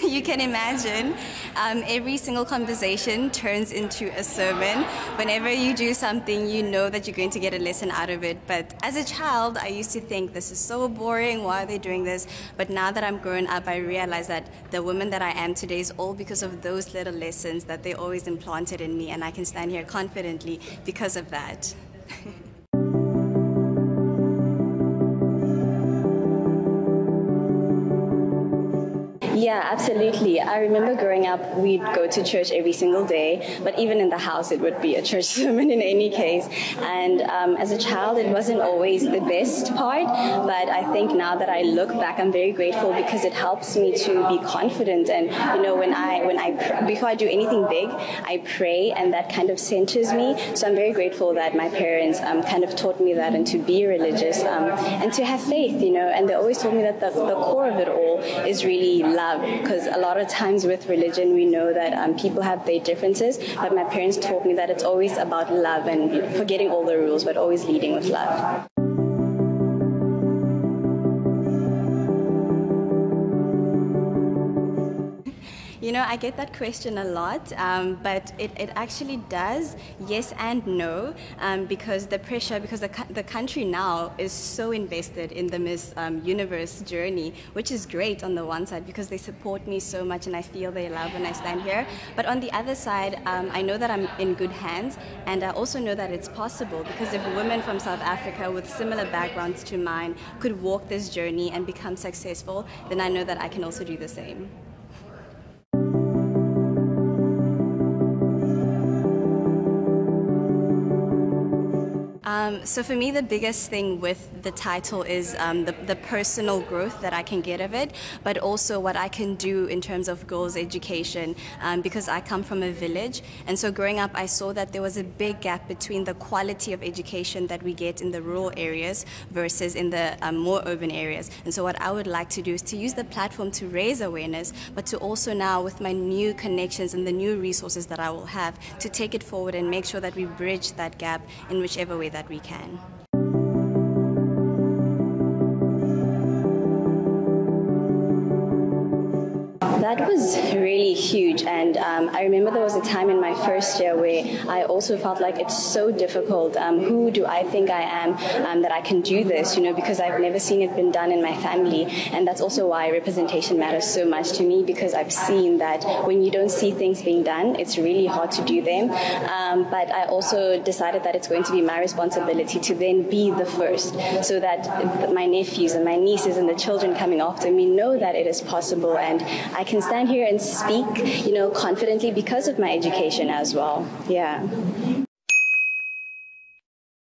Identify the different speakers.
Speaker 1: you can imagine, every single conversation turns into a sermon. Whenever you do something, you know that you're going to get a lesson out of it. But as a child, I used to think this is so boring, why are they doing this? But now that I'm grown up, I realize that the woman that I am today is all because of those little lessons that they always implanted in me, and I can stand here confidently because of that.
Speaker 2: Yeah, absolutely. I remember growing up, we'd go to church every single day, but even in the house, it would be a church sermon in any case. And as a child, it wasn't always the best part, but I think now that I look back, I'm very grateful because it helps me to be confident. And you know, before I do anything big, I pray, and that kind of centers me. So I'm very grateful that my parents kind of taught me that, and to be religious and to have faith. You know, and they always told me that the core of it all is really love. Because a lot of times with religion, we know that people have their differences, but my parents taught me that it's always about love and forgetting all the rules, but always leading with love.
Speaker 1: You know, I get that question a lot, but it actually does yes and no, because the pressure, because the country now is so invested in the Miss Universe journey, which is great on the one side because they support me so much and I feel their love when I stand here. But on the other side, I know that I'm in good hands, and I also know that it's possible, because if women from South Africa with similar backgrounds to mine could walk this journey and become successful, then I know that I can also do the same. So for me, the biggest thing with the title is the personal growth that I can get of it, but also what I can do in terms of girls' education, because I come from a village, and so growing up I saw that there was a big gap between the quality of education that we get in the rural areas versus in the more urban areas. And so what I would like to do is to use the platform to raise awareness, but to also now, with my new connections and the new resources that I will have, to take it forward and make sure that we bridge that gap in whichever way that we can.
Speaker 2: That was really huge, and I remember there was a time in my first year where I also felt like it's so difficult. Who do I think I am that I can do this, you know, because I've never seen it been done in my family. And that's also why representation matters so much to me, because I've seen that when you don't see things being done, it's really hard to do them. But I also decided that it's going to be my responsibility to then be the first, so that my nephews and my nieces and the children coming after me know that it is possible, and I can stand here and speak, you know, confidently because of my education as well. Yeah.